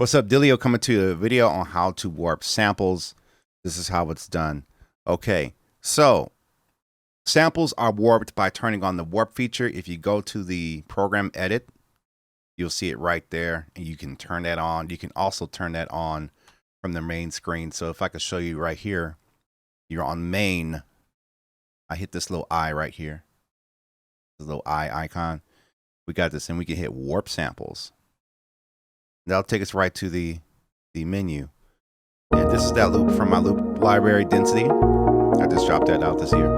What's up, Dilio, coming to a video on how to warp samples. This is how it's done. Okay, so samples are warped by turning on the warp feature. If you go to the program edit, you'll see it right there, and you can turn that on. You can also turn that on from the main screen. So if I could show you right here, you're on main. I hit this little eye right here, this little eye icon. We got this, and we can hit warp samples. That'll take us right to the menu. And this is that loop from my loop library density. I just dropped that out this year.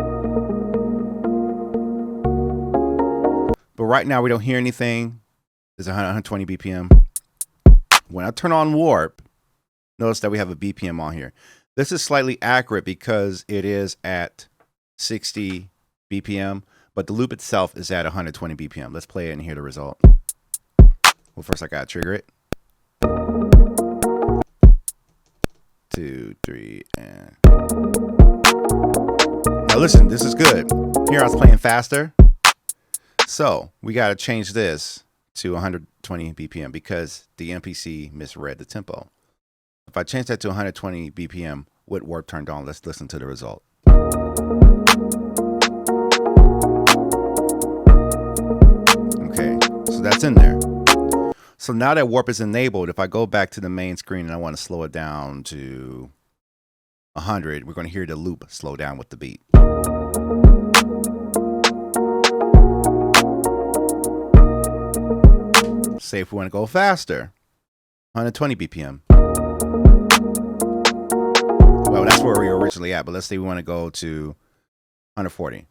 But right now we don't hear anything. It's 120 BPM. When I turn on warp, notice that we have a BPM on here. This is slightly accurate because it is at 60 BPM, but the loop itself is at 120 BPM. Let's play it and hear the result. Well, first I gotta trigger it. 2, 3, and now listen, this is good. Here I was playing faster, so we got to change this to 120 BPM because the MPC misread the tempo. If I change that to 120 BPM with warp turned on, let's listen to the result. Okay, so that's in there. So now that warp is enabled, if I go back to the main screen and I want to slow it down to 100, we're going to hear the loop slow down with the beat. Say if we want to go faster, 120 BPM. Well, that's where we were originally at, but let's say we want to go to 140.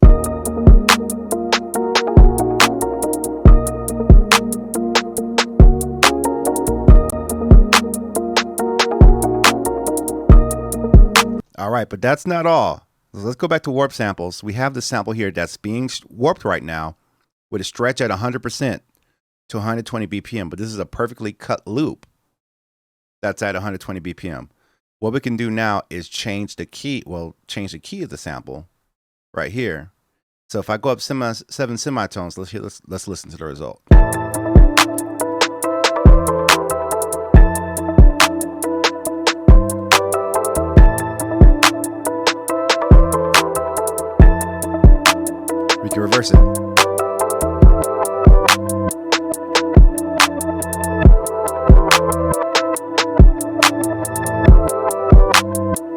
All right, but that's not all. So let's go back to warp samples. We have the sample here that's being warped right now with a stretch at 100% to 120 BPM, but this is a perfectly cut loop that's at 120 BPM. What we can do now is change the key. Well, change the key of the sample right here. So if I go up 7 semitones, let's listen to the result. We can reverse it.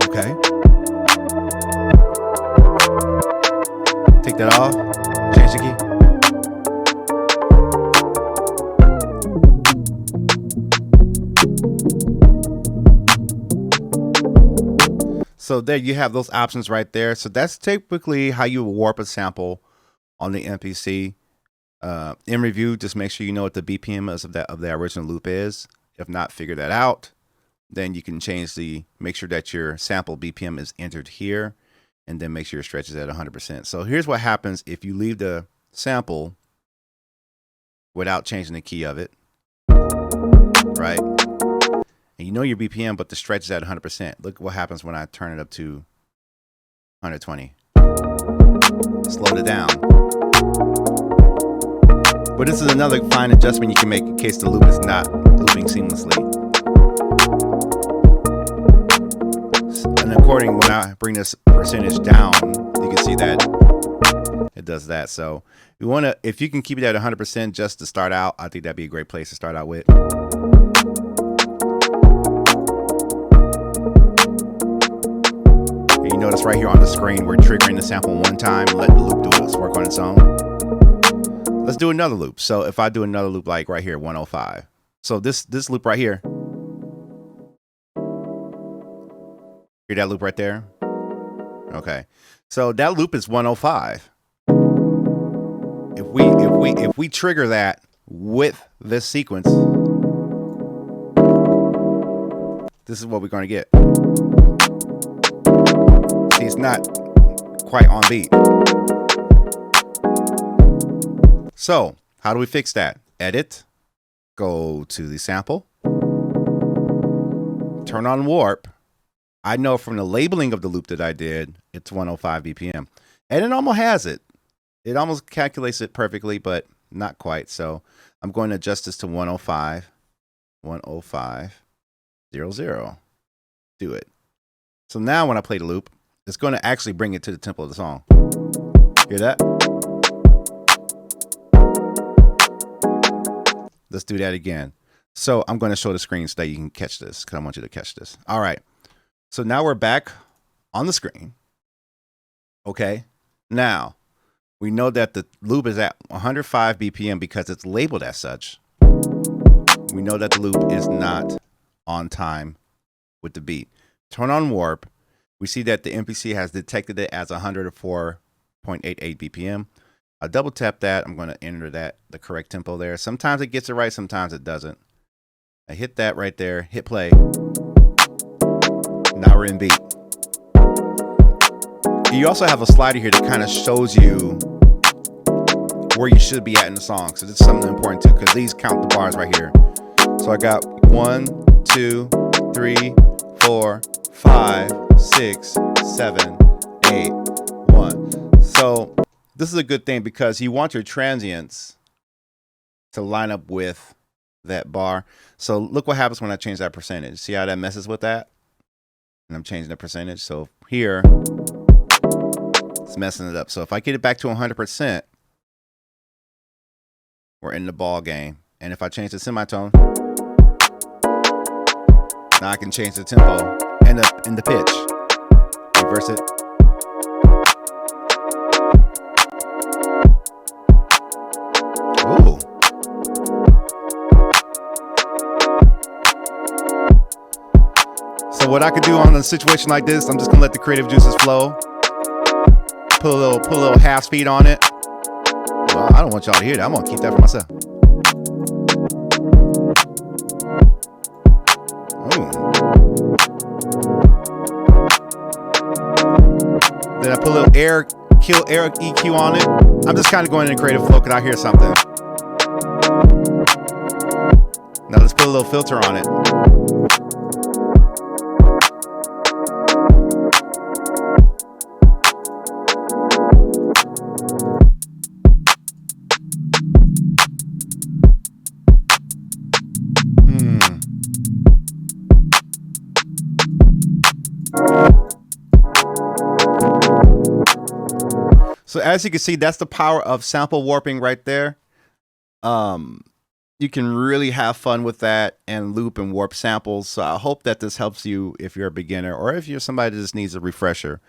Okay. Take that off. Change the key. So there you have those options right there. So that's typically how you warp a sample on the MPC. In review, just make sure you know what the BPM is of the original loop is. If not, figure that out. Then you can make sure that your sample BPM is entered here, and then make sure your stretch is at 100%. So here's what happens if you leave the sample without changing the key of it, right? And you know your BPM, but the stretch is at 100%. Look what happens when I turn it up to 120. Slowed it down. But this is another fine adjustment you can make in case the loop is not looping seamlessly. And according, when I bring this percentage down, you can see that it does that. So you want to, if you can keep it at 100% just to start out, I think that'd be a great place to start out with. And you notice right here on the screen, we're triggering the sample one time and letting the loop do its work on its own. Let's do another loop. So if I do another loop like right here, 105. So this loop right here. Hear that loop right there? Okay. So that loop is 105. If we trigger that with this sequence, this is what we're going to get. See, it's not quite on beat. So how do we fix that? Edit, go to the sample, turn on warp. I know from the labeling of the loop that I did, it's 105 BPM. And it almost has it. It almost calculates it perfectly, but not quite. So I'm going to adjust this to 105. 105. 0, 0. Do it. So now when I play the loop, it's going to actually bring it to the tempo of the song. Hear that? Let's do that again. So I'm going to show the screen so that you can catch this, because I want you to catch this. All right. So now we're back on the screen. Okay. Now, we know that the loop is at 105 BPM because it's labeled as such. We know that the loop is not on time with the beat. Turn on warp. We see that the MPC has detected it as 104.88 BPM. I double tap that. I'm going to enter the correct tempo there. Sometimes it gets it right, sometimes it doesn't. I hit that right there, hit play. Now we're in beat. You also have a slider here that kind of shows you where you should be at in the song. So this is something important too, because these count the bars right here. So I got 1, 2, 3, 4, 5, 6, 7, 8, 1. So this is a good thing because you want your transients to line up with that bar. So look what happens when I change that percentage. See how that messes with that? And I'm changing the percentage. So here, it's messing it up. So if I get it back to 100%, we're in the ball game. And if I change the semitone, now I can change the tempo and the pitch. Reverse it. Ooh. So what I could do on a situation like this, I'm just gonna let the creative juices flow. Put a little half speed on it. Well, I don't want y'all to hear that. I'm gonna keep that for myself. Ooh. Then I put a little air EQ on it. I'm just kind of going in a creative flow because I hear something. Now let's put a little filter on it. So as you can see, that's the power of sample warping right there. You can really have fun with that and loop and warp samples. So I hope that this helps you if you're a beginner or if you're somebody that just needs a refresher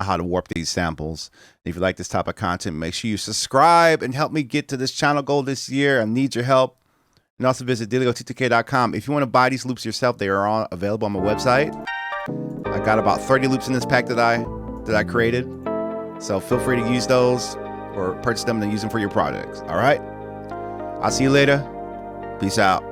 on how to warp these samples. If you like this type of content, make sure you subscribe and help me get to this channel goal this year. I need your help. And also visit DailyGoT2K.com. If you want to buy these loops yourself, they are all available on my website. I got about 30 loops in this pack that I created. So feel free to use those or purchase them and use them for your projects. All right. I'll see you later. Peace out.